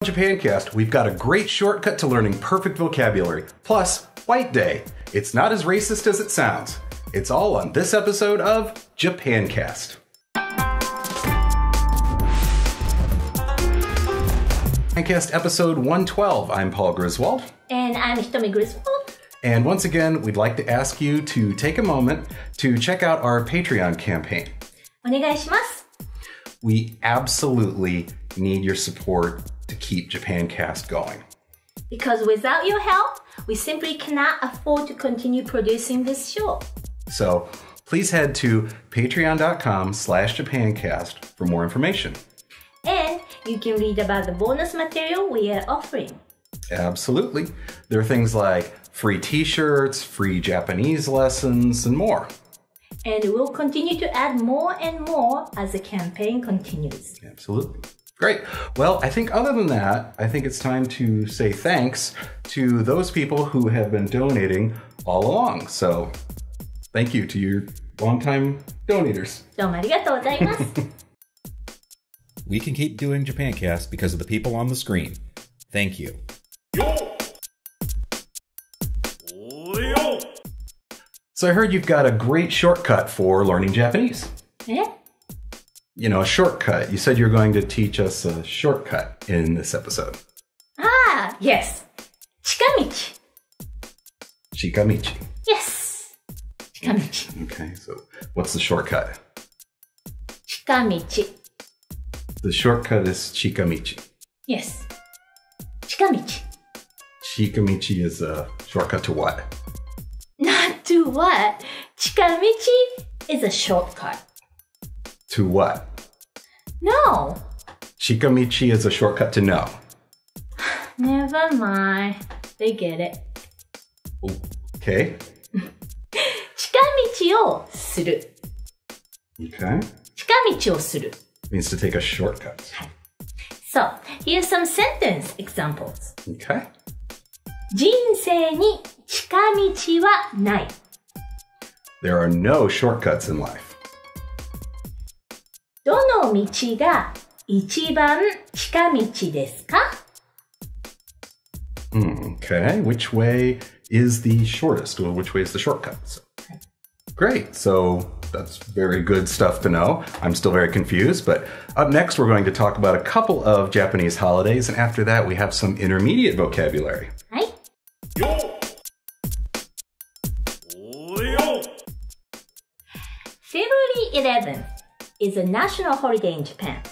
Japancast, we've got a great shortcut to learning perfect vocabulary, plus White Day. It's not as racist as it sounds. It's all on this episode of Japancast. Japancast episode 112. I'm Paul Griswold. And I'm Hitomi Griswold. And once again, we'd like to ask you to take a moment to check out our Patreon campaign. お願いします。We absolutely need your support to keep Japancast going. Because without your help, we simply cannot afford to continue producing this show. So please head to patreon.com/Japancast for more information. And you can read about the bonus material we are offering. Absolutely. There are things like free t-shirts, free Japanese lessons, and more. And we'll continue to add more and more as the campaign continues. Absolutely. Great. Well, I think other than that, I think it's time to say thanks to those people who have been donating all along. So thank you to your longtime donators. どうもありがとうございます。We can keep doing Japancast because of the people on the screen. Thank you. So I heard you've got a great shortcut for learning Japanese. え You know, a shortcut. You said you were going to teach us a shortcut in this episode. Ah, yes. 近道. Shikamichi. Yes. 近道. Okay, so what's the shortcut? 近道. The shortcut is Shikamichi. Yes. 近道. Shikamichi is a shortcut to what? Not to what? 近道 is a shortcut. To what? No. Shikamichi is a shortcut to no. Never mind. They get it. Okay. 近道をする. Okay. 近道をする. Means to take a shortcut. So, here's some sentence examples. Okay. 人生に近道はない. There are no shortcuts in life. どの道が一番近道ですか? Okay. Which way is the shortest? Or which way is the shortcut? So, great. So that's very good stuff to know. I'm still very confused, but up next we're going to talk about a couple of Japanese holidays, and after that we have some intermediate vocabulary. はい。February 11th is a national holiday in Japan.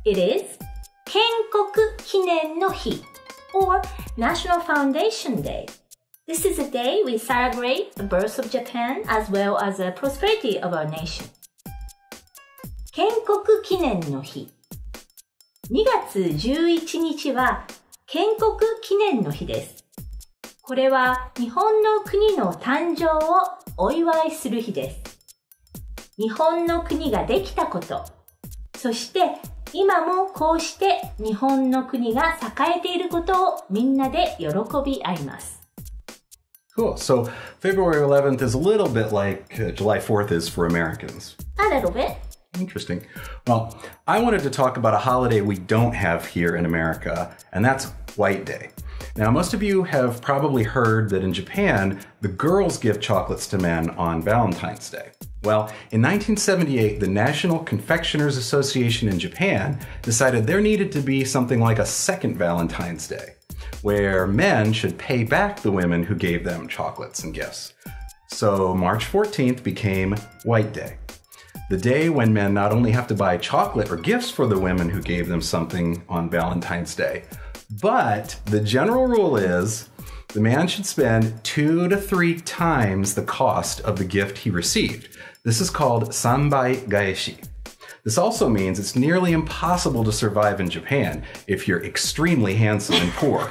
It is 建国記念の日 or National Foundation Day. This is a day we celebrate the birth of Japan as well as the prosperity of our nation. 建国記念の日 2月11日は建国記念の日です。これは日本の国の誕生をお祝いする日です。日本の国ができたこと、そして今もこうして日本の国が栄えていることをみんなで喜び合います。Cool. So February 11th is a little bit like July 4th is for Americans. A little bit. Interesting. Well, I wanted to talk about a holiday we don't have here in America, and that's White Day. Now, most of you have probably heard that in Japan, the girls give chocolates to men on Valentine's Day. Well, in 1978, the National Confectioners Association in Japan decided there needed to be something like a second Valentine's Day, where men should pay back the women who gave them chocolates and gifts. So March 14th became White Day, the day when men not only have to buy chocolate or gifts for the women who gave them something on Valentine's Day, but the general rule is the man should spend 2 to 3 times the cost of the gift he received. This is called sanbai gaeshi. This also means it's nearly impossible to survive in Japan if you're extremely handsome and poor.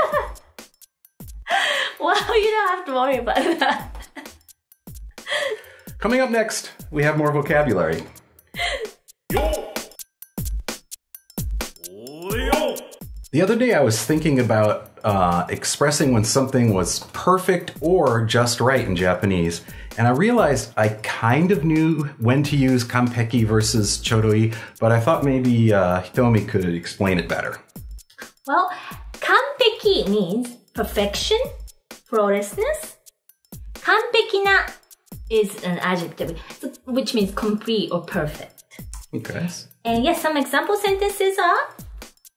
Well, you don't have to worry about that. Coming up next, we have more vocabulary. The other day I was thinking about expressing when something was perfect or just right in Japanese, and I realized I kind of knew when to use kanpeki versus chodoi, but I thought maybe Hitomi could explain it better. Well, 完璧 means perfection, flawlessness. 完璧な is an adjective, which means complete or perfect. Okay. And yes, some example sentences are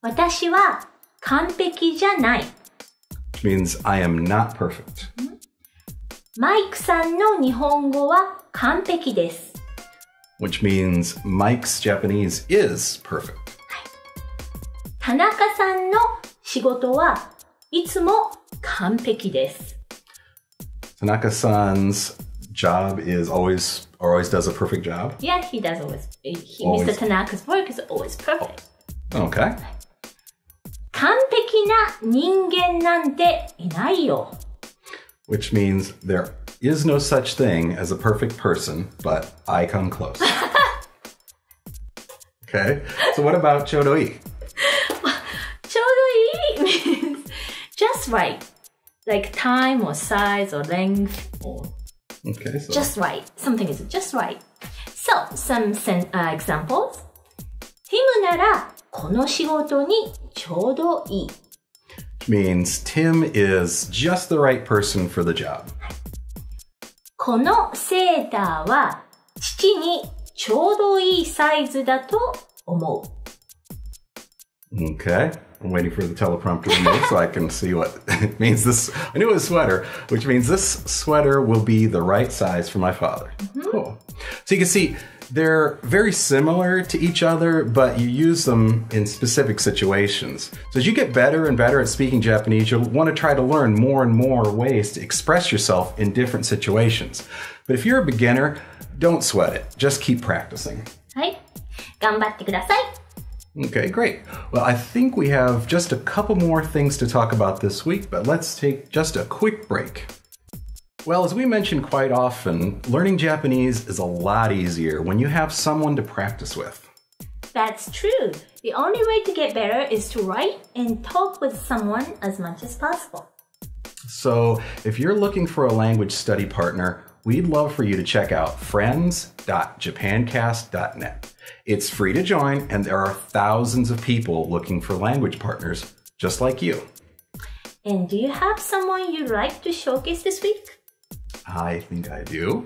私は完璧じゃない。Which means I am not perfect. マイクさんの日本語は完璧です。Which means Mike's Japanese is perfect. 田中さんの仕事はいつも完璧です。Tanaka-san's job is always does a perfect job. Yeah, he does always. Mr. Tanaka's work is always perfect. Okay. 完璧な人間なんていないよ。Which means there is no such thing as a perfect person, but I come close. Okay. So what about ちょうどいい? ちょうどいい means just right. Like time or size or length or Okay, so just right. Something is just right. So, some examples. ティムならこの仕事にちょうどいい。which means Tim is just the right person for the job. このセーターは父にちょうどいいサイズだと思う。Okay. I'm waiting for the teleprompter to move so I can see what it means. I knew it was sweater, which means this sweater will be the right size for my father. Cool. So you can see they're very similar to each other, but you use them in specific situations. So as you get better and better at speaking Japanese, you'll want to try to learn more and more ways to express yourself in different situations. But if you're a beginner, don't sweat it. Just keep practicing. はい。頑張ってください。Okay, great. Well, I think we have just a couple more things to talk about this week, but let's take just a quick break. Well, as we mention quite often, learning Japanese is a lot easier when you have someone to practice with. That's true. The only way to get better is to write and talk with someone as much as possible. So, if you're looking for a language study partner, we'd love for you to check out friends.japancast.net. It's free to join, and there are thousands of people looking for language partners just like you. And do you have someone you'd like to showcase this week? I think I do.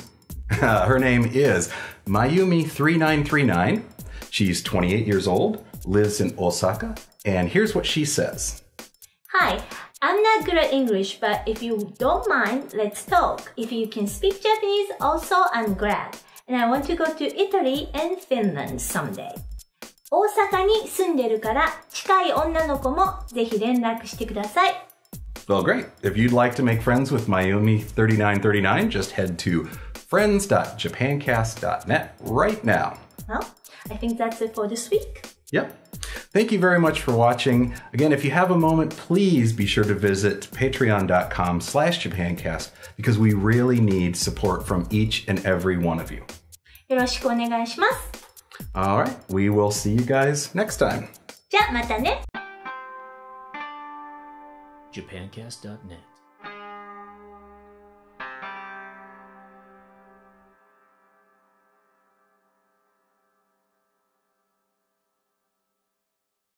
Her name is Mayumi3939. She's 28 years old, lives in Osaka, and here's what she says. Hi, I'm not good at English, but if you don't mind, let's talk. If you can speak Japanese, also I'm glad. And I want to go to Italy and Finland someday. 大阪に住んでるから近い女の子もぜひ連絡してください。Well, great. If you'd like to make friends with Mayumi3939, just head to friends.japancast.net right now. Well, I think that's it for this week. Yep. Thank you very much for watching. Again, if you have a moment, please be sure to visit patreon.com/Japancast because we really need support from each and every one of you. よろしくお願いします。All right. We will see you guys next time. じゃあまたね。Japancast.net